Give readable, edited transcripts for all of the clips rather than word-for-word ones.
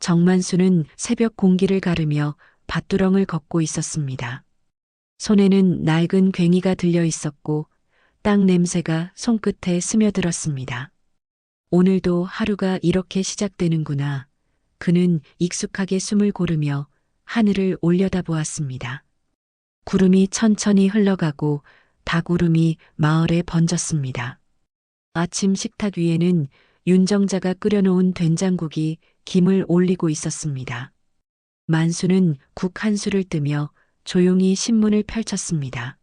정만수는 새벽 공기를 가르며 밭두렁을 걷고 있었습니다. 손에는 낡은 괭이가 들려 있었고 땅 냄새가 손끝에 스며들었습니다. 오늘도 하루가 이렇게 시작되는구나. 그는 익숙하게 숨을 고르며 하늘을 올려다보았습니다. 구름이 천천히 흘러가고 닭울음이 마을에 번졌습니다. 아침 식탁 위에는 윤정자가 끓여놓은 된장국이 김을 올리고 있었습니다. 만수는 국 한 술을 뜨며 조용히 신문을 펼쳤습니다.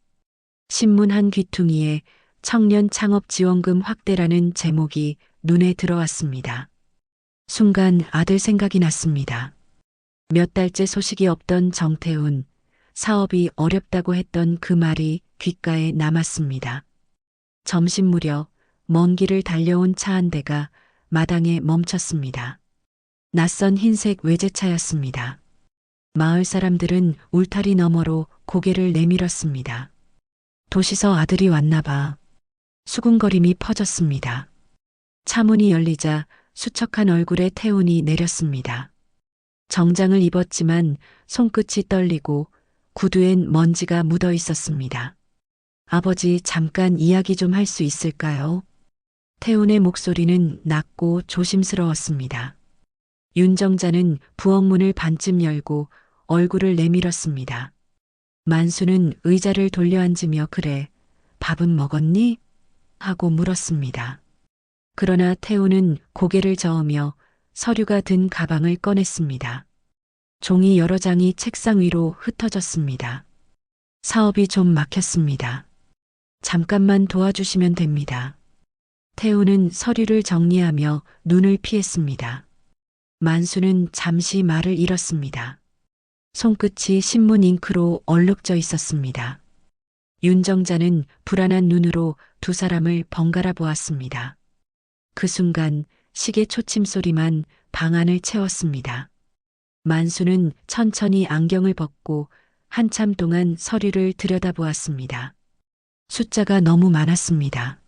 신문 한 귀퉁이에 청년 창업 지원금 확대라는 제목이 눈에 들어왔습니다. 순간 아들 생각이 났습니다. 몇 달째 소식이 없던 정태훈, 사업이 어렵다고 했던 그 말이 귓가에 남았습니다. 점심 무렵 먼 길을 달려온 차 한 대가 마당에 멈췄습니다. 낯선 흰색 외제차였습니다. 마을 사람들은 울타리 너머로 고개를 내밀었습니다. 도시서 아들이 왔나 봐. 수군거림이 퍼졌습니다. 차문이 열리자 수척한 얼굴에 태운이 내렸습니다. 정장을 입었지만 손끝이 떨리고 구두엔 먼지가 묻어 있었습니다. 아버지 잠깐 이야기 좀 할 수 있을까요? 태운의 목소리는 낮고 조심스러웠습니다. 윤정자는 부엌문을 반쯤 열고 얼굴을 내밀었습니다. 만수는 의자를 돌려 앉으며 그래, 밥은 먹었니? 하고 물었습니다. 그러나 태우는 고개를 저으며 서류가 든 가방을 꺼냈습니다. 종이 여러 장이 책상 위로 흩어졌습니다. 사업이 좀 막혔습니다. 잠깐만 도와주시면 됩니다. 태우는 서류를 정리하며 눈을 피했습니다. 만수는 잠시 말을 잃었습니다. 손끝이 신문 잉크로 얼룩져 있었습니다. 윤정자는 불안한 눈으로 두 사람을 번갈아 보았습니다. 그 순간 시계 초침 소리만 방 안을 채웠습니다. 만수는 천천히 안경을 벗고 한참 동안 서류를 들여다보았습니다. 숫자가 너무 많았습니다.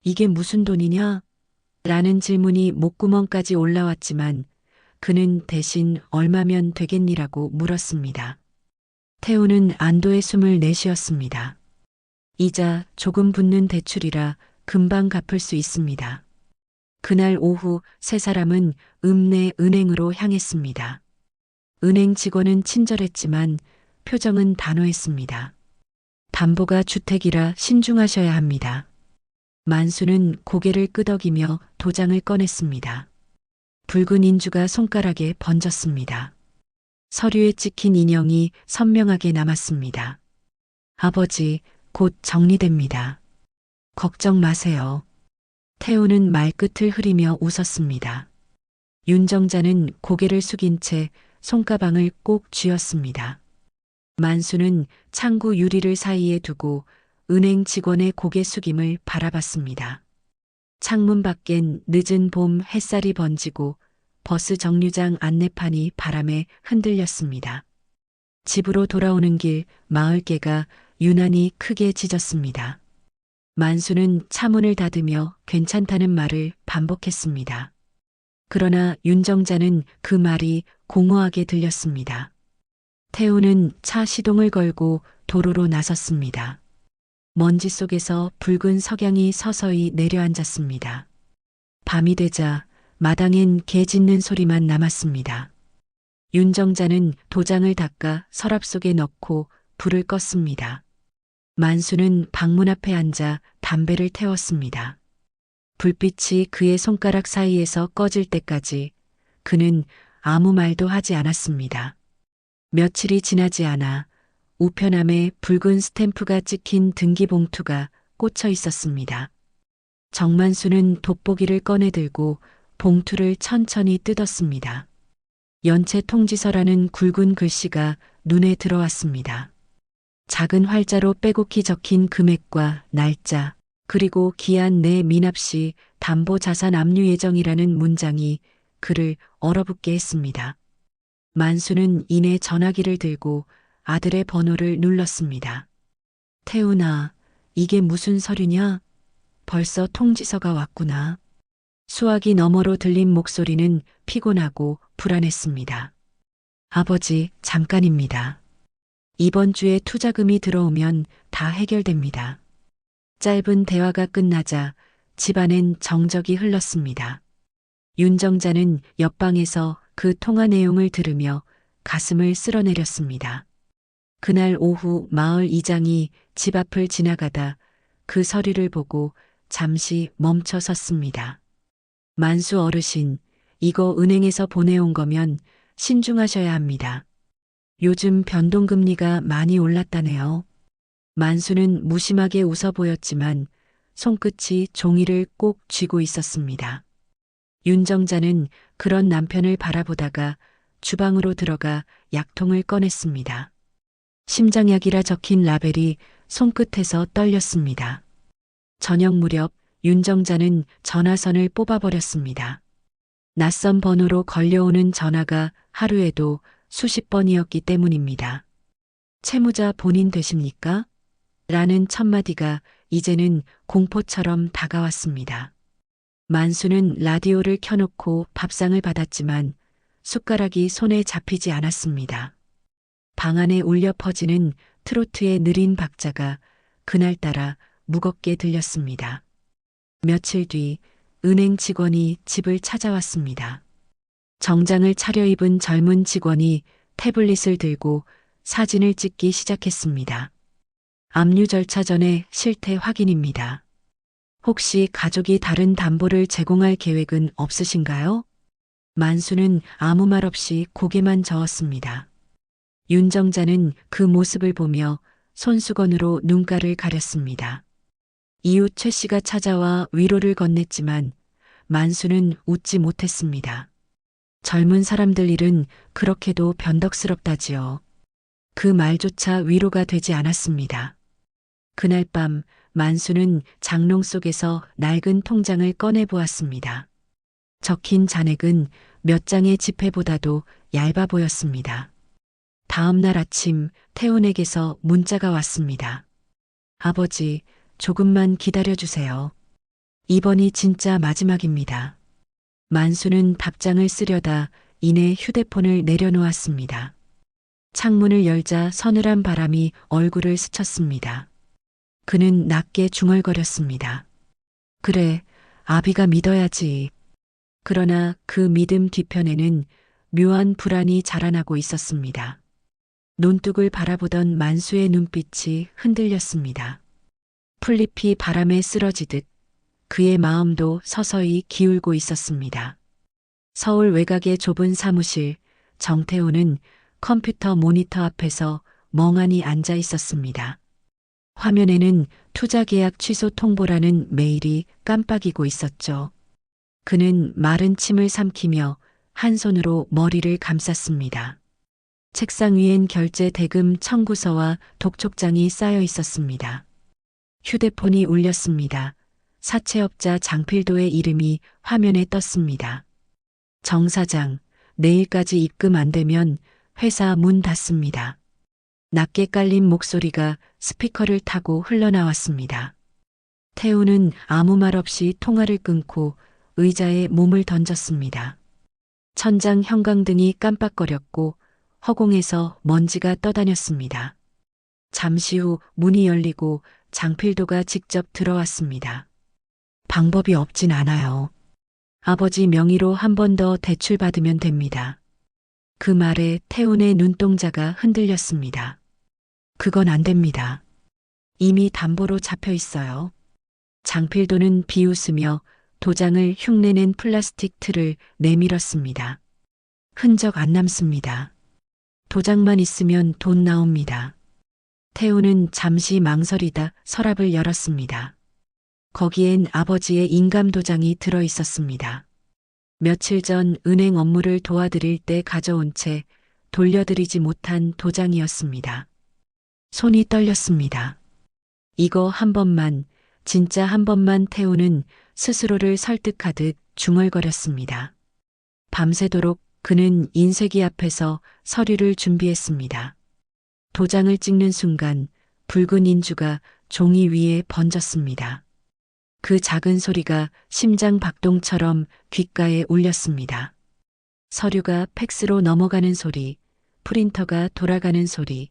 이게 무슨 돈이냐? 라는 질문이 목구멍까지 올라왔지만 그는 대신 얼마면 되겠니라고 물었습니다. 태우는 안도의 숨을 내쉬었습니다. 이자 조금 붙는 대출이라 금방 갚을 수 있습니다. 그날 오후 세 사람은 읍내 은행으로 향했습니다. 은행 직원은 친절했지만 표정은 단호했습니다. 담보가 주택이라 신중하셔야 합니다. 만수는 고개를 끄덕이며 도장을 꺼냈습니다. 붉은 인주가 손가락에 번졌습니다. 서류에 찍힌 인형이 선명하게 남았습니다. 아버지, 곧 정리됩니다. 걱정 마세요. 태우는 말끝을 흐리며 웃었습니다. 윤정자는 고개를 숙인 채 손가방을 꼭 쥐었습니다. 만수는 창구 유리를 사이에 두고 은행 직원의 고개 숙임을 바라봤습니다. 창문 밖엔 늦은 봄 햇살이 번지고 버스 정류장 안내판이 바람에 흔들렸습니다. 집으로 돌아오는 길 마을개가 유난히 크게 짖었습니다. 만수는 차문을 닫으며 괜찮다는 말을 반복했습니다. 그러나 윤정자는 그 말이 공허하게 들렸습니다. 태우는 차 시동을 걸고 도로로 나섰습니다. 먼지 속에서 붉은 석양이 서서히 내려앉았습니다. 밤이 되자 마당엔 개 짖는 소리만 남았습니다. 윤정자는 도장을 닦아 서랍 속에 넣고 불을 껐습니다. 만수는 방문 앞에 앉아 담배를 태웠습니다. 불빛이 그의 손가락 사이에서 꺼질 때까지 그는 아무 말도 하지 않았습니다. 며칠이 지나지 않아 우편함에 붉은 스탬프가 찍힌 등기봉투가 꽂혀 있었습니다. 정만수는 돋보기를 꺼내 들고 봉투를 천천히 뜯었습니다. 연체 통지서라는 굵은 글씨가 눈에 들어왔습니다. 작은 활자로 빼곡히 적힌 금액과 날짜, 그리고 기한 내 미납시 담보자산 압류 예정이라는 문장이 그를 얼어붙게 했습니다. 만수는 이내 전화기를 들고 아들의 번호를 눌렀습니다. 태훈아, 이게 무슨 서류냐? 벌써 통지서가 왔구나. 수화기 너머로 들린 목소리는 피곤하고 불안했습니다. 아버지, 잠깐입니다. 이번 주에 투자금이 들어오면 다 해결됩니다. 짧은 대화가 끝나자 집안엔 정적이 흘렀습니다. 윤정자는 옆방에서 그 통화 내용을 들으며 가슴을 쓸어내렸습니다. 그날 오후 마을 이장이 집 앞을 지나가다 그 서류를 보고 잠시 멈춰 섰습니다. 만수 어르신, 이거 은행에서 보내온 거면 신중하셔야 합니다. 요즘 변동금리가 많이 올랐다네요. 만수는 무심하게 웃어 보였지만 손끝이 종이를 꼭 쥐고 있었습니다. 윤정자는 그런 남편을 바라보다가 주방으로 들어가 약통을 꺼냈습니다. 심장약이라 적힌 라벨이 손끝에서 떨렸습니다. 저녁 무렵 윤정자는 전화선을 뽑아버렸습니다. 낯선 번호로 걸려오는 전화가 하루에도 수십 번이었기 때문입니다. 채무자 본인 되십니까? 라는 첫마디가 이제는 공포처럼 다가왔습니다. 만수는 라디오를 켜놓고 밥상을 받았지만 숟가락이 손에 잡히지 않았습니다. 방 안에 울려 퍼지는 트로트의 느린 박자가 그날따라 무겁게 들렸습니다. 며칠 뒤 은행 직원이 집을 찾아왔습니다. 정장을 차려입은 젊은 직원이 태블릿을 들고 사진을 찍기 시작했습니다. 압류 절차 전에 실태 확인입니다. 혹시 가족이 다른 담보를 제공할 계획은 없으신가요? 만수는 아무 말 없이 고개만 저었습니다. 윤정자는 그 모습을 보며 손수건으로 눈가를 가렸습니다. 이웃 최 씨가 찾아와 위로를 건넸지만 만수는 웃지 못했습니다. 젊은 사람들 일은 그렇게도 변덕스럽다지요. 그 말조차 위로가 되지 않았습니다. 그날 밤 만수는 장롱 속에서 낡은 통장을 꺼내 보았습니다. 적힌 잔액은 몇 장의 지폐보다도 얇아 보였습니다. 다음 날 아침 태훈에게서 문자가 왔습니다. 아버지, 조금만 기다려주세요. 이번이 진짜 마지막입니다. 만수는 답장을 쓰려다 이내 휴대폰을 내려놓았습니다. 창문을 열자 서늘한 바람이 얼굴을 스쳤습니다. 그는 낮게 중얼거렸습니다. 그래, 아비가 믿어야지. 그러나 그 믿음 뒤편에는 묘한 불안이 자라나고 있었습니다. 논둑을 바라보던 만수의 눈빛이 흔들렸습니다. 풀잎이 바람에 쓰러지듯 그의 마음도 서서히 기울고 있었습니다. 서울 외곽의 좁은 사무실, 정태호는 컴퓨터 모니터 앞에서 멍하니 앉아 있었습니다. 화면에는 투자 계약 취소 통보라는 메일이 깜빡이고 있었죠. 그는 마른 침을 삼키며 한 손으로 머리를 감쌌습니다. 책상 위엔 결제 대금 청구서와 독촉장이 쌓여 있었습니다. 휴대폰이 울렸습니다. 사채업자 장필도의 이름이 화면에 떴습니다. 정 사장, 내일까지 입금 안 되면 회사 문 닫습니다. 낮게 깔린 목소리가 스피커를 타고 흘러나왔습니다. 태우는 아무 말 없이 통화를 끊고 의자에 몸을 던졌습니다. 천장 형광등이 깜빡거렸고 허공에서 먼지가 떠다녔습니다. 잠시 후 문이 열리고 장필도가 직접 들어왔습니다. 방법이 없진 않아요. 아버지 명의로 한 번 더 대출 받으면 됩니다. 그 말에 태훈의 눈동자가 흔들렸습니다. 그건 안 됩니다. 이미 담보로 잡혀 있어요. 장필도는 비웃으며 도장을 흉내낸 플라스틱 틀을 내밀었습니다. 흔적 안 남습니다. 도장만 있으면 돈 나옵니다. 태우는 잠시 망설이다 서랍을 열었습니다. 거기엔 아버지의 인감 도장이 들어 있었습니다. 며칠 전 은행 업무를 도와드릴 때 가져온 채 돌려드리지 못한 도장이었습니다. 손이 떨렸습니다. 이거 한 번만, 진짜 한 번만 태우는 스스로를 설득하듯 중얼거렸습니다. 밤새도록 그는 인쇄기 앞에서 서류를 준비했습니다. 도장을 찍는 순간 붉은 인주가 종이 위에 번졌습니다. 그 작은 소리가 심장 박동처럼 귓가에 울렸습니다. 서류가 팩스로 넘어가는 소리, 프린터가 돌아가는 소리,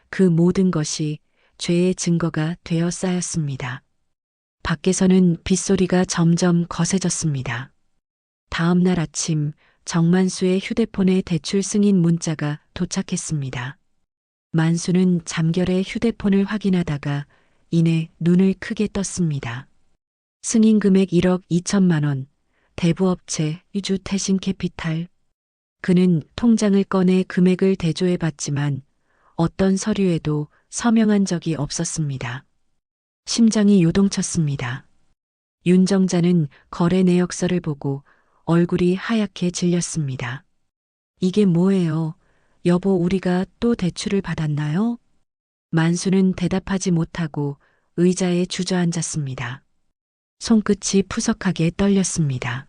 그 모든 것이 죄의 증거가 되어 쌓였습니다. 밖에서는 빗소리가 점점 거세졌습니다. 다음 날 아침 정만수의 휴대폰에 대출 승인 문자가 도착했습니다. 만수는 잠결에 휴대폰을 확인하다가 이내 눈을 크게 떴습니다. 승인 금액 1억 2천만 원, 대부업체 유주태신캐피탈. 그는 통장을 꺼내 금액을 대조해 봤지만 어떤 서류에도 서명한 적이 없었습니다. 심장이 요동쳤습니다. 윤정자는 거래 내역서를 보고 얼굴이 하얗게 질렸습니다. 이게 뭐예요? 여보, 우리가 또 대출을 받았나요? 만수는 대답하지 못하고 의자에 주저앉았습니다. 손끝이 푸석하게 떨렸습니다.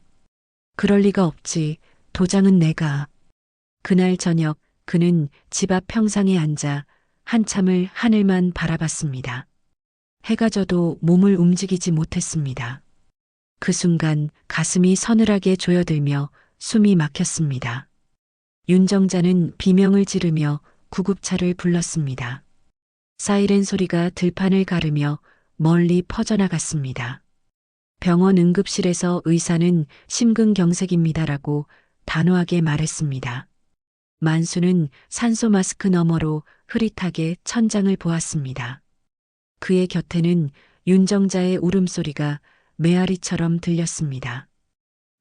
그럴 리가 없지. 도장은 내가. 그날 저녁 그는 집 앞 평상에 앉아 한참을 하늘만 바라봤습니다. 해가 져도 몸을 움직이지 못했습니다. 그 순간 가슴이 서늘하게 조여들며 숨이 막혔습니다. 윤정자는 비명을 지르며 구급차를 불렀습니다. 사이렌 소리가 들판을 가르며 멀리 퍼져나갔습니다. 병원 응급실에서 의사는 심근경색입니다라고 단호하게 말했습니다. 만수는 산소 마스크 너머로 흐릿하게 천장을 보았습니다. 그의 곁에는 윤정자의 울음소리가 메아리처럼 들렸습니다.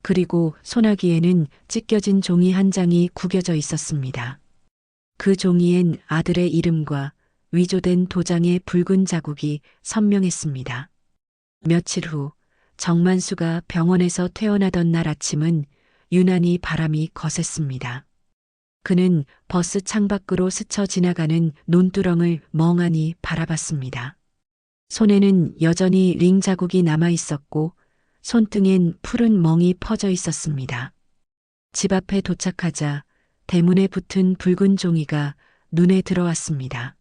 그리고 소나기에는 찢겨진 종이 한 장이 구겨져 있었습니다. 그 종이엔 아들의 이름과 위조된 도장의 붉은 자국이 선명했습니다. 며칠 후 정만수가 병원에서 퇴원하던 날 아침은 유난히 바람이 거셌습니다. 그는 버스 창밖으로 스쳐 지나가는 논두렁을 멍하니 바라봤습니다. 손에는 여전히 링 자국이 남아 있었고 손등엔 푸른 멍이 퍼져 있었습니다. 집 앞에 도착하자 대문에 붙은 붉은 종이가 눈에 들어왔습니다.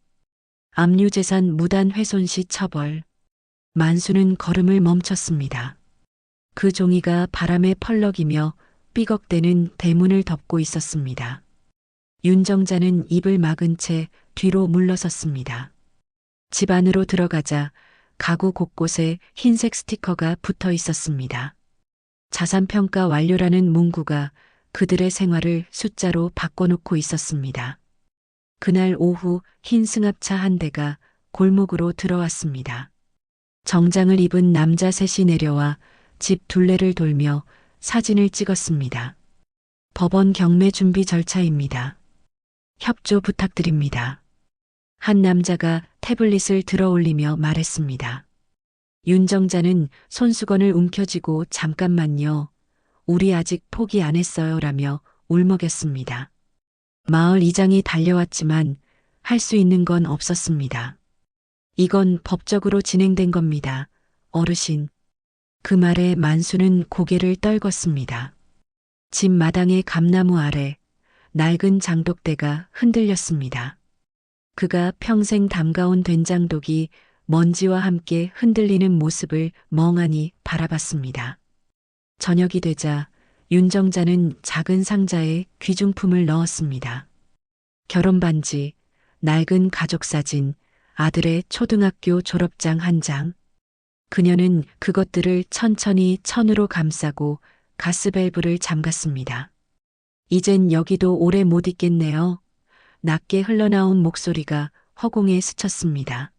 압류재산 무단 훼손 시 처벌. 만수는 걸음을 멈췄습니다. 그 종이가 바람에 펄럭이며 삐걱대는 대문을 덮고 있었습니다. 윤정자는 입을 막은 채 뒤로 물러섰습니다. 집 안으로 들어가자 가구 곳곳에 흰색 스티커가 붙어 있었습니다. 자산평가 완료라는 문구가 그들의 생활을 숫자로 바꿔놓고 있었습니다. 그날 오후 흰 승합차 한 대가 골목으로 들어왔습니다. 정장을 입은 남자 셋이 내려와 집 둘레를 돌며 사진을 찍었습니다. 법원 경매 준비 절차입니다. 협조 부탁드립니다. 한 남자가 태블릿을 들어 올리며 말했습니다. 윤정자는 손수건을 움켜쥐고 잠깐만요. 우리 아직 포기 안 했어요 라며 울먹였습니다. 마을 이장이 달려왔지만 할 수 있는 건 없었습니다. 이건 법적으로 진행된 겁니다. 어르신. 그 말에 만수는 고개를 떨궜습니다. 집 마당의 감나무 아래 낡은 장독대가 흔들렸습니다. 그가 평생 담가온 된장독이 먼지와 함께 흔들리는 모습을 멍하니 바라봤습니다. 저녁이 되자 윤정자는 작은 상자에 귀중품을 넣었습니다. 결혼반지, 낡은 가족사진, 아들의 초등학교 졸업장 한 장. 그녀는 그것들을 천천히 천으로 감싸고 가스밸브를 잠갔습니다. 이젠 여기도 오래 못 있겠네요. 낮게 흘러나온 목소리가 허공에 스쳤습니다.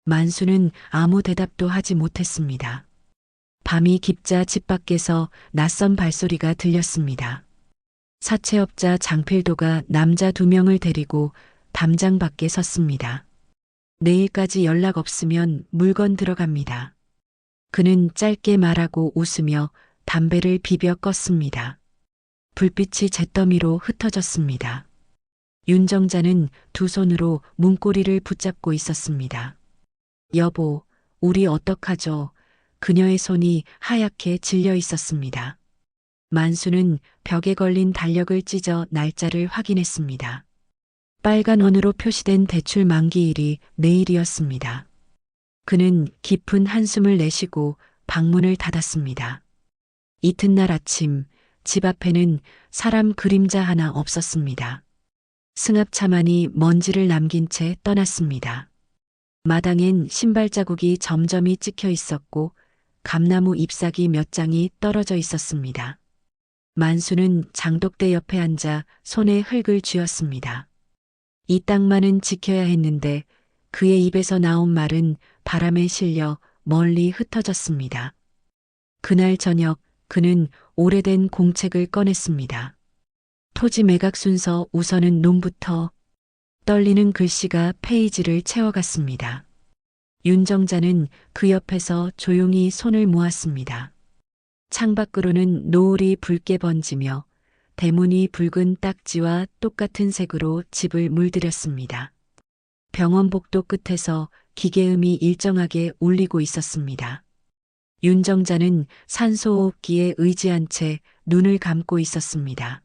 만수는 아무 대답도 하지 못했습니다. 밤이 깊자 집 밖에서 낯선 발소리가 들렸습니다. 사채업자 장필도가 남자 2명을 데리고 담장 밖에 섰습니다. 내일까지 연락 없으면 물건 들어갑니다. 그는 짧게 말하고 웃으며 담배를 비벼 껐습니다. 불빛이 잿더미로 흩어졌습니다. 윤정자는 두 손으로 문고리를 붙잡고 있었습니다. 여보, 우리 어떡하죠? 그녀의 손이 하얗게 질려 있었습니다. 만수는 벽에 걸린 달력을 찢어 날짜를 확인했습니다. 빨간 원으로 표시된 대출 만기일이 내일이었습니다. 그는 깊은 한숨을 내쉬고 방문을 닫았습니다. 이튿날 아침 집 앞에는 사람 그림자 하나 없었습니다. 승합차만이 먼지를 남긴 채 떠났습니다. 마당엔 신발 자국이 점점이 찍혀 있었고 감나무 잎사귀 몇 장이 떨어져 있었습니다. 만수는 장독대 옆에 앉아 손에 흙을 쥐었습니다. 이 땅만은 지켜야 했는데 그의 입에서 나온 말은 바람에 실려 멀리 흩어졌습니다. 그날 저녁 그는 오래된 공책을 꺼냈습니다. 토지 매각 순서 우선은 논부터. 떨리는 글씨가 페이지를 채워갔습니다. 윤정자는 그 옆에서 조용히 손을 모았습니다. 창밖으로는 노을이 붉게 번지며 대문이 붉은 딱지와 똑같은 색으로 집을 물들였습니다. 병원 복도 끝에서 기계음이 일정하게 울리고 있었습니다. 윤정자는 산소호흡기에 의지한 채 눈을 감고 있었습니다.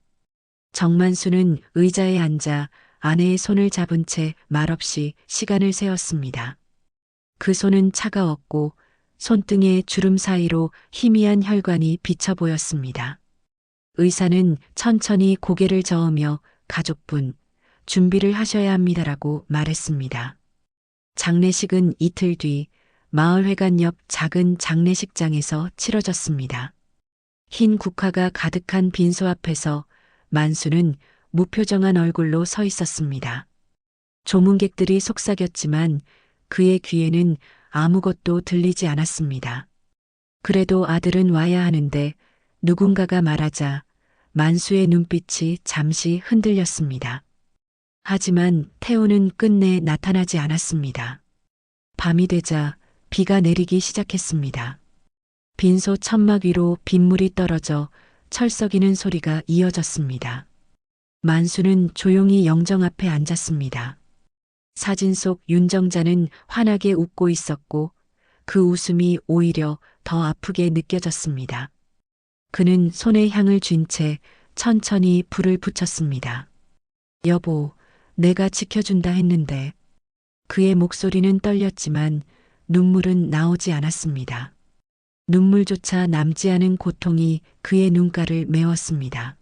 정만수는 의자에 앉아 아내의 손을 잡은 채 말없이 시간을 세었습니다. 그 손은 차가웠고 손등의 주름 사이로 희미한 혈관이 비쳐 보였습니다. 의사는 천천히 고개를 저으며 가족분, 준비를 하셔야 합니다라고 말했습니다. 장례식은 이틀 뒤 마을회관 옆 작은 장례식장에서 치러졌습니다. 흰 국화가 가득한 빈소 앞에서 만수는 무표정한 얼굴로 서 있었습니다. 조문객들이 속삭였지만 그의 귀에는 아무것도 들리지 않았습니다. 그래도 아들은 와야 하는데 누군가가 말하자 만수의 눈빛이 잠시 흔들렸습니다. 하지만 태우는 끝내 나타나지 않았습니다. 밤이 되자 비가 내리기 시작했습니다. 빈소 천막 위로 빗물이 떨어져 철썩이는 소리가 이어졌습니다. 만수는 조용히 영정 앞에 앉았습니다. 사진 속 윤정자는 환하게 웃고 있었고 그 웃음이 오히려 더 아프게 느껴졌습니다. 그는 손에 향을 쥔 채 천천히 불을 붙였습니다. 여보, 내가 지켜준다 했는데. 그의 목소리는 떨렸지만 눈물은 나오지 않았습니다. 눈물조차 남지 않은 고통이 그의 눈가를 메웠습니다.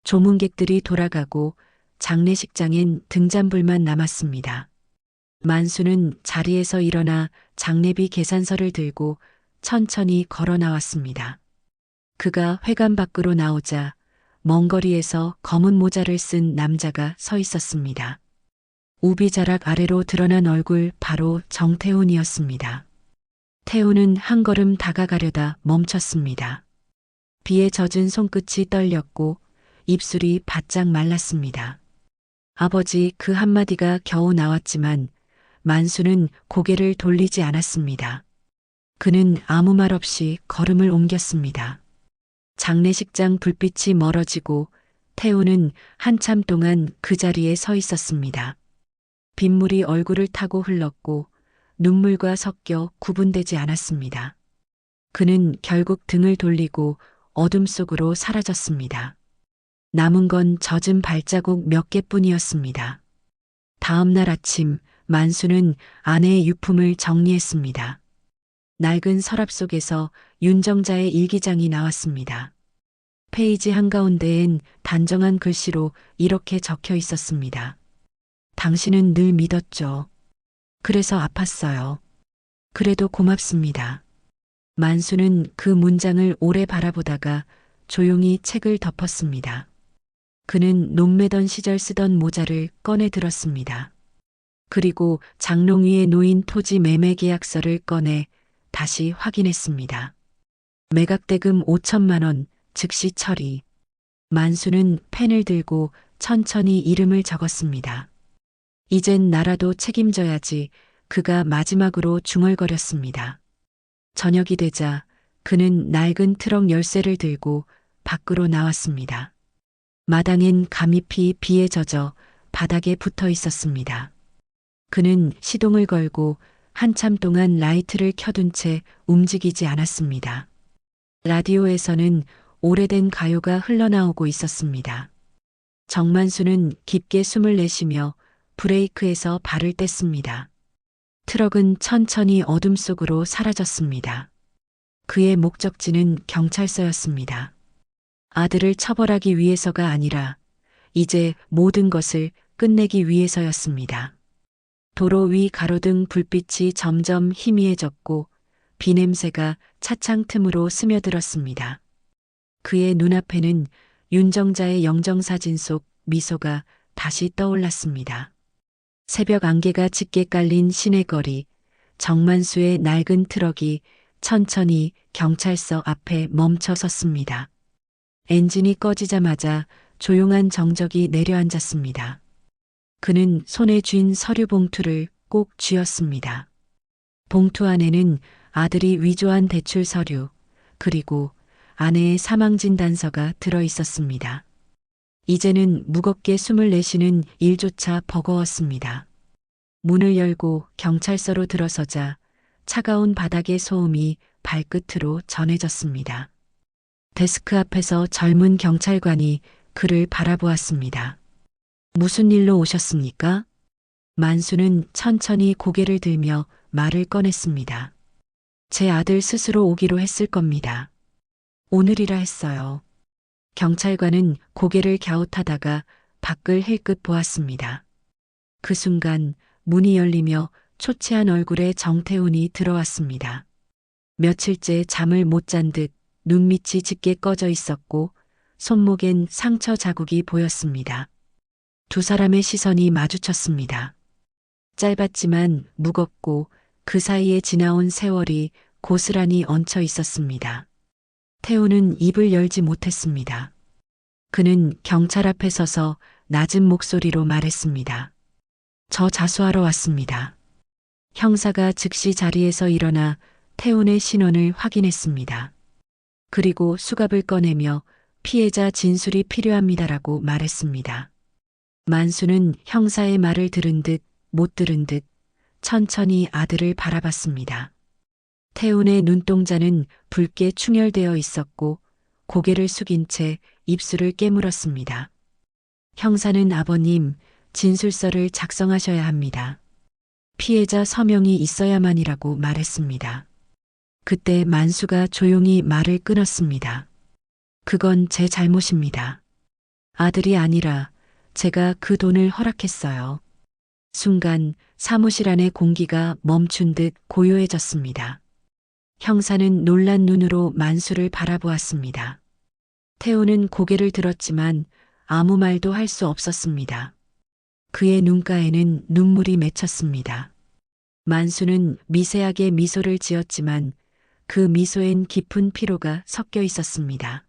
조문객들이 돌아가고 장례식장엔 등잔불만 남았습니다. 만수는 자리에서 일어나 장례비 계산서를 들고 천천히 걸어 나왔습니다. 그가 회관 밖으로 나오자 먼 거리에서 검은 모자를 쓴 남자가 서 있었습니다. 우비자락 아래로 드러난 얼굴 바로 정태훈이었습니다. 태훈은 한 걸음 다가가려다 멈췄습니다. 비에 젖은 손끝이 떨렸고 입술이 바짝 말랐습니다. 아버지 그 한마디가 겨우 나왔지만 만수는 고개를 돌리지 않았습니다. 그는 아무 말 없이 걸음을 옮겼습니다. 장례식장 불빛이 멀어지고 태우는 한참 동안 그 자리에 서 있었습니다. 빗물이 얼굴을 타고 흘렀고 눈물과 섞여 구분되지 않았습니다. 그는 결국 등을 돌리고 어둠 속으로 사라졌습니다. 남은 건 젖은 발자국 몇 개뿐이었습니다. 다음 날 아침 만수는 아내의 유품을 정리했습니다. 낡은 서랍 속에서 윤정자의 일기장이 나왔습니다. 페이지 한가운데엔 단정한 글씨로 이렇게 적혀 있었습니다. 당신은 늘 믿었죠. 그래서 아팠어요. 그래도 고맙습니다. 만수는 그 문장을 오래 바라보다가 조용히 책을 덮었습니다. 그는 논매던 시절 쓰던 모자를 꺼내 들었습니다. 그리고 장롱 위에 놓인 토지 매매 계약서를 꺼내 다시 확인했습니다. 매각대금 5천만 원, 즉시 처리. 만수는 펜을 들고 천천히 이름을 적었습니다. 이젠 나라도 책임져야지. 그가 마지막으로 중얼거렸습니다. 저녁이 되자 그는 낡은 트럭 열쇠를 들고 밖으로 나왔습니다. 마당엔 감잎이 비에 젖어 바닥에 붙어 있었습니다. 그는 시동을 걸고 한참 동안 라이트를 켜둔 채 움직이지 않았습니다. 라디오에서는 오래된 가요가 흘러나오고 있었습니다. 정만수는 깊게 숨을 내쉬며 브레이크에서 발을 뗐습니다. 트럭은 천천히 어둠 속으로 사라졌습니다. 그의 목적지는 경찰서였습니다. 아들을 처벌하기 위해서가 아니라 이제 모든 것을 끝내기 위해서였습니다. 도로 위 가로등 불빛이 점점 희미해졌고 비냄새가 차창 틈으로 스며들었습니다. 그의 눈앞에는 윤정자의 영정사진 속 미소가 다시 떠올랐습니다. 새벽 안개가 짙게 깔린 시내거리, 정만수의 낡은 트럭이 천천히 경찰서 앞에 멈춰 섰습니다. 엔진이 꺼지자마자 조용한 정적이 내려앉았습니다. 그는 손에 쥔 서류 봉투를 꼭 쥐었습니다. 봉투 안에는 아들이 위조한 대출 서류, 그리고 아내의 사망진단서가 들어 있었습니다. 이제는 무겁게 숨을 내쉬는 일조차 버거웠습니다. 문을 열고 경찰서로 들어서자 차가운 바닥의 소음이 발끝으로 전해졌습니다. 데스크 앞에서 젊은 경찰관이 그를 바라보았습니다. 무슨 일로 오셨습니까? 만수는 천천히 고개를 들며 말을 꺼냈습니다. 제 아들 스스로 오기로 했을 겁니다. 오늘이라 했어요. 경찰관은 고개를 갸웃하다가 밖을 힐끗 보았습니다. 그 순간 문이 열리며 초췌한 얼굴에 정태훈이 들어왔습니다. 며칠째 잠을 못 잔 듯 눈밑이 짙게 꺼져 있었고 손목엔 상처 자국이 보였습니다. 두 사람의 시선이 마주쳤습니다. 짧았지만 무겁고 그 사이에 지나온 세월이 고스란히 얹혀 있었습니다. 태우는 입을 열지 못했습니다. 그는 경찰 앞에 서서 낮은 목소리로 말했습니다. 저 자수하러 왔습니다. 형사가 즉시 자리에서 일어나 태훈의 신원을 확인했습니다. 그리고 수갑을 꺼내며 피해자 진술이 필요합니다라고 말했습니다. 만수는 형사의 말을 들은 듯 못 들은 듯 천천히 아들을 바라봤습니다. 태훈의 눈동자는 붉게 충혈되어 있었고 고개를 숙인 채 입술을 깨물었습니다. 형사는 아버님, 진술서를 작성하셔야 합니다. 피해자 서명이 있어야만이라고 말했습니다. 그때 만수가 조용히 말을 끊었습니다. 그건 제 잘못입니다. 아들이 아니라 제가 그 돈을 허락했어요. 순간 사무실 안의 공기가 멈춘 듯 고요해졌습니다. 형사는 놀란 눈으로 만수를 바라보았습니다. 태우는 고개를 들었지만 아무 말도 할 수 없었습니다. 그의 눈가에는 눈물이 맺혔습니다. 만수는 미세하게 미소를 지었지만 그 미소엔 깊은 피로가 섞여 있었습니다.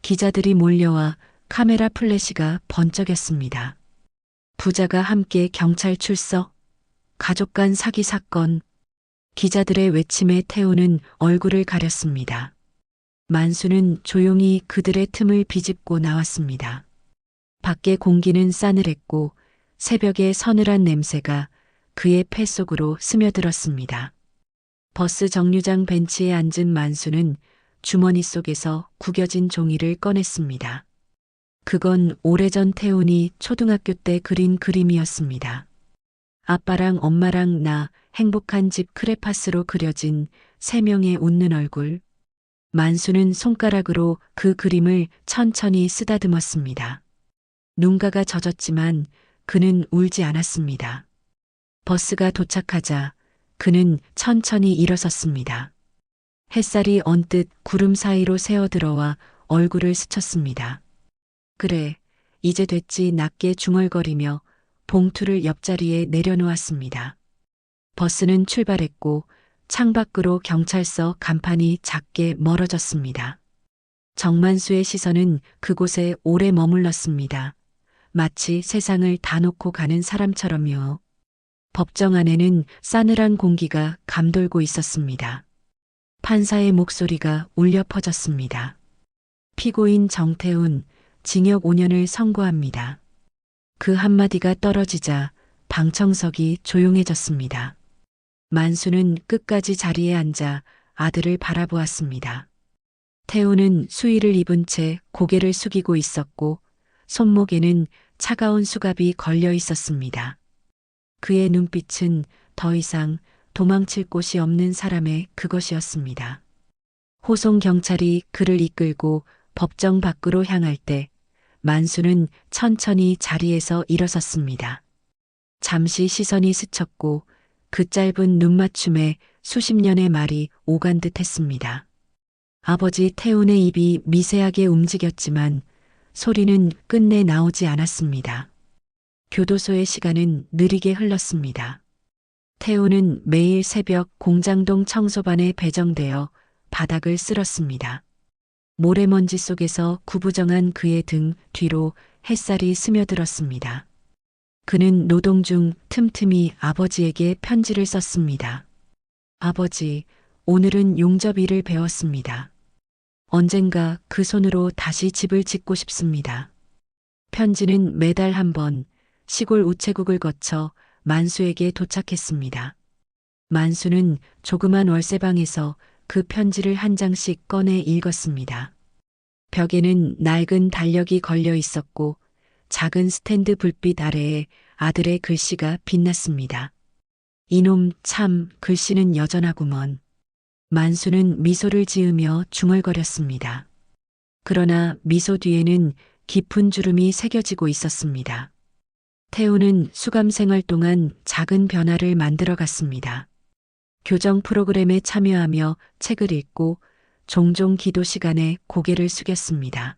기자들이 몰려와 카메라 플래시가 번쩍였습니다. 부자가 함께 경찰 출석, 가족 간 사기 사건, 기자들의 외침에 태우는 얼굴을 가렸습니다. 만수는 조용히 그들의 틈을 비집고 나왔습니다. 밖의 공기는 싸늘했고 새벽의 서늘한 냄새가 그의 폐 속으로 스며들었습니다. 버스 정류장 벤치에 앉은 만수는 주머니 속에서 구겨진 종이를 꺼냈습니다. 그건 오래전 태훈이 초등학교 때 그린 그림이었습니다. 아빠랑 엄마랑 나 행복한 집 크레파스로 그려진 세 명의 웃는 얼굴. 만수는 손가락으로 그 그림을 천천히 쓰다듬었습니다. 눈가가 젖었지만 그는 울지 않았습니다. 버스가 도착하자 그는 천천히 일어섰습니다. 햇살이 언뜻 구름 사이로 새어들어와 얼굴을 스쳤습니다. 그래, 이제 됐지 낮게 중얼거리며 봉투를 옆자리에 내려놓았습니다. 버스는 출발했고 창밖으로 경찰서 간판이 작게 멀어졌습니다. 정만수의 시선은 그곳에 오래 머물렀습니다. 마치 세상을 다 놓고 가는 사람처럼요. 법정 안에는 싸늘한 공기가 감돌고 있었습니다. 판사의 목소리가 울려 퍼졌습니다. 피고인 정태훈, 징역 5년을 선고합니다. 그 한마디가 떨어지자 방청석이 조용해졌습니다. 만수는 끝까지 자리에 앉아 아들을 바라보았습니다. 태우는 수의를 입은 채 고개를 숙이고 있었고 손목에는 차가운 수갑이 걸려 있었습니다. 그의 눈빛은 더 이상 도망칠 곳이 없는 사람의 그것이었습니다. 호송 경찰이 그를 이끌고 법정 밖으로 향할 때 만수는 천천히 자리에서 일어섰습니다. 잠시 시선이 스쳤고 그 짧은 눈맞춤에 수십 년의 말이 오간 듯 했습니다. 아버지 태운의 입이 미세하게 움직였지만 소리는 끝내 나오지 않았습니다. 교도소의 시간은 느리게 흘렀습니다. 태우는 매일 새벽 공장동 청소반에 배정되어 바닥을 쓸었습니다. 모래먼지 속에서 구부정한 그의 등 뒤로 햇살이 스며들었습니다. 그는 노동 중 틈틈이 아버지에게 편지를 썼습니다. 아버지, 오늘은 용접일을 배웠습니다. 언젠가 그 손으로 다시 집을 짓고 싶습니다. 편지는 매달 한 번 시골 우체국을 거쳐 만수에게 도착했습니다. 만수는 조그만 월세방에서 그 편지를 한 장씩 꺼내 읽었습니다. 벽에는 낡은 달력이 걸려 있었고 작은 스탠드 불빛 아래에 아들의 글씨가 빛났습니다. 이놈 참 글씨는 여전하구먼. 만수는 미소를 지으며 중얼거렸습니다. 그러나 미소 뒤에는 깊은 주름이 새겨지고 있었습니다. 태우는 수감 생활 동안 작은 변화를 만들어 갔습니다. 교정 프로그램에 참여하며 책을 읽고 종종 기도 시간에 고개를 숙였습니다.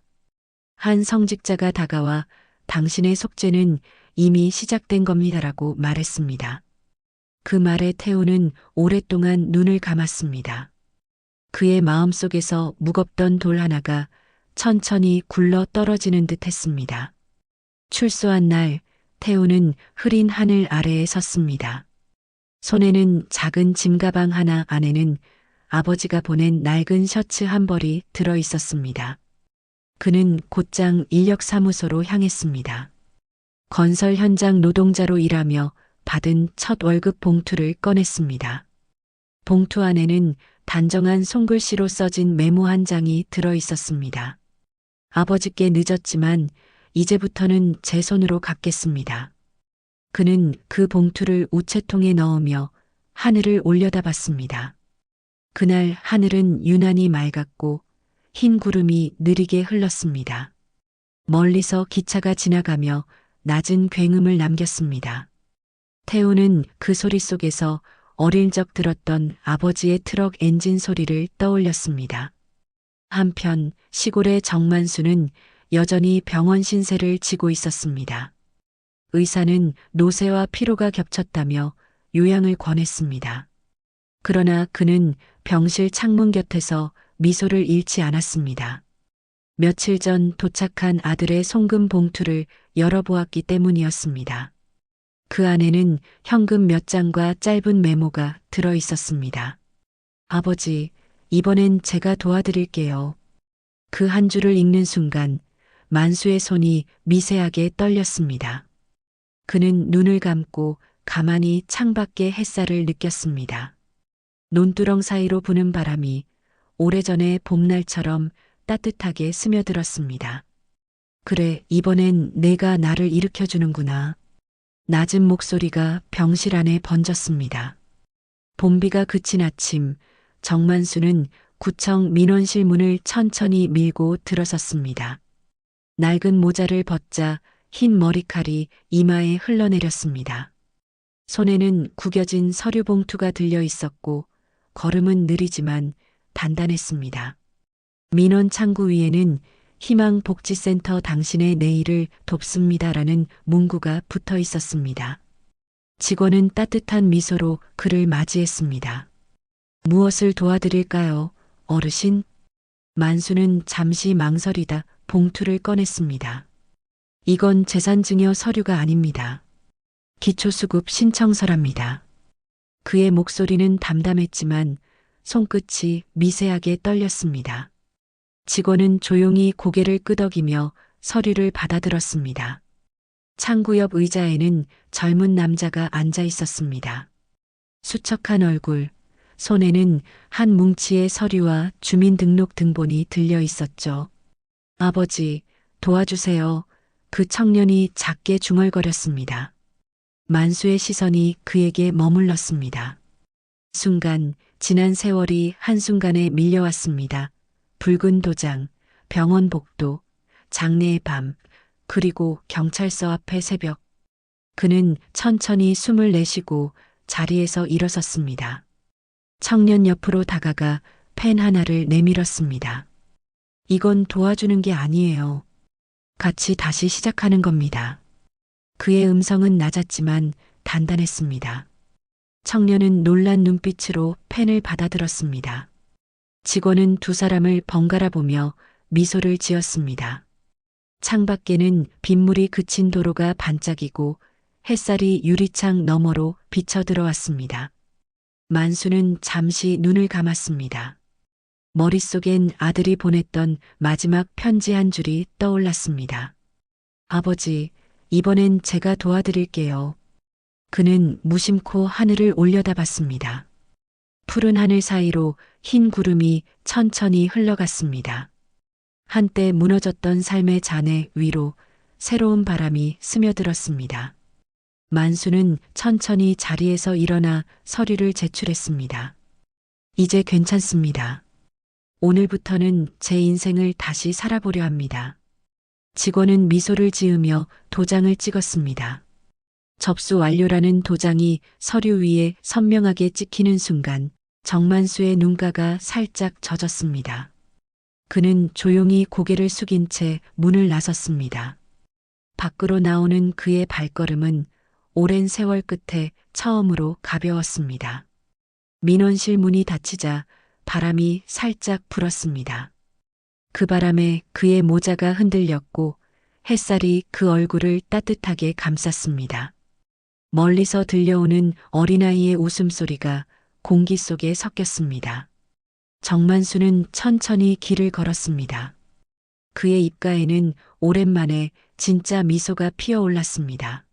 한 성직자가 다가와 당신의 속죄는 이미 시작된 겁니다라고 말했습니다. 그 말에 태우는 오랫동안 눈을 감았습니다. 그의 마음속에서 무겁던 돌 하나가 천천히 굴러 떨어지는 듯 했습니다. 출소한 날 태우는 흐린 하늘 아래에 섰습니다. 손에는 작은 짐가방 하나, 안에는 아버지가 보낸 낡은 셔츠 한 벌이 들어 있었습니다. 그는 곧장 인력사무소로 향했습니다. 건설 현장 노동자로 일하며 받은 첫 월급 봉투를 꺼냈습니다. 봉투 안에는 단정한 손글씨로 써진 메모 한 장이 들어 있었습니다. 아버지께 늦었지만 이제부터는 제 손으로 갚겠습니다. 그는 그 봉투를 우체통에 넣으며 하늘을 올려다봤습니다. 그날 하늘은 유난히 맑았고 흰 구름이 느리게 흘렀습니다. 멀리서 기차가 지나가며 낮은 굉음을 남겼습니다. 태우는 그 소리 속에서 어릴 적 들었던 아버지의 트럭 엔진 소리를 떠올렸습니다. 한편 시골의 정만수는 여전히 병원 신세를 지고 있었습니다. 의사는 노쇠와 피로가 겹쳤다며 요양을 권했습니다. 그러나 그는 병실 창문 곁에서 미소를 잃지 않았습니다. 며칠 전 도착한 아들의 송금 봉투를 열어보았기 때문이었습니다. 그 안에는 현금 몇 장과 짧은 메모가 들어 있었습니다. 아버지, 이번엔 제가 도와드릴게요. 그 한 줄을 읽는 순간 만수의 손이 미세하게 떨렸습니다. 그는 눈을 감고 가만히 창밖의 햇살을 느꼈습니다. 논두렁 사이로 부는 바람이 오래전의 봄날처럼 따뜻하게 스며들었습니다. 그래, 이번엔 내가 나를 일으켜주는구나. 낮은 목소리가 병실 안에 번졌습니다. 봄비가 그친 아침, 정만수는 구청 민원실 문을 천천히 밀고 들어섰습니다. 낡은 모자를 벗자 흰 머리칼이 이마에 흘러내렸습니다. 손에는 구겨진 서류 봉투가 들려 있었고 걸음은 느리지만 단단했습니다. 민원 창구 위에는 희망복지센터 당신의 내일을 돕습니다라는 문구가 붙어 있었습니다. 직원은 따뜻한 미소로 그를 맞이했습니다. 무엇을 도와드릴까요, 어르신? 만수는 잠시 망설이다 봉투를 꺼냈습니다. 이건 재산증여 서류가 아닙니다. 기초수급 신청서랍니다. 그의 목소리는 담담했지만 손끝이 미세하게 떨렸습니다. 직원은 조용히 고개를 끄덕이며 서류를 받아들었습니다. 창구 옆 의자에는 젊은 남자가 앉아 있었습니다. 수척한 얼굴, 손에는 한 뭉치의 서류와 주민등록 등본이 들려 있었죠. 아버지, 도와주세요. 그 청년이 작게 중얼거렸습니다. 만수의 시선이 그에게 머물렀습니다. 순간 지난 세월이 한순간에 밀려왔습니다. 붉은 도장, 병원 복도, 장례의 밤, 그리고 경찰서 앞의 새벽. 그는 천천히 숨을 내쉬고 자리에서 일어섰습니다. 청년 옆으로 다가가 펜 하나를 내밀었습니다. 이건 도와주는 게 아니에요. 같이 다시 시작하는 겁니다. 그의 음성은 낮았지만 단단했습니다. 청년은 놀란 눈빛으로 펜을 받아들었습니다. 직원은 두 사람을 번갈아 보며 미소를 지었습니다. 창밖에는 빗물이 그친 도로가 반짝이고 햇살이 유리창 너머로 비쳐 들어왔습니다. 만수는 잠시 눈을 감았습니다. 머릿속엔 아들이 보냈던 마지막 편지 한 줄이 떠올랐습니다. 아버지, 이번엔 제가 도와드릴게요. 그는 무심코 하늘을 올려다봤습니다. 푸른 하늘 사이로 흰 구름이 천천히 흘러갔습니다. 한때 무너졌던 삶의 잔해 위로 새로운 바람이 스며들었습니다. 만수는 천천히 자리에서 일어나 서류를 제출했습니다. 이제 괜찮습니다. 오늘부터는 제 인생을 다시 살아보려 합니다. 직원은 미소를 지으며 도장을 찍었습니다. 접수 완료라는 도장이 서류 위에 선명하게 찍히는 순간 정만수의 눈가가 살짝 젖었습니다. 그는 조용히 고개를 숙인 채 문을 나섰습니다. 밖으로 나오는 그의 발걸음은 오랜 세월 끝에 처음으로 가벼웠습니다. 민원실 문이 닫히자 바람이 살짝 불었습니다. 그 바람에 그의 모자가 흔들렸고 햇살이 그 얼굴을 따뜻하게 감쌌습니다. 멀리서 들려오는 어린아이의 웃음소리가 공기 속에 섞였습니다. 정만수는 천천히 길을 걸었습니다. 그의 입가에는 오랜만에 진짜 미소가 피어올랐습니다.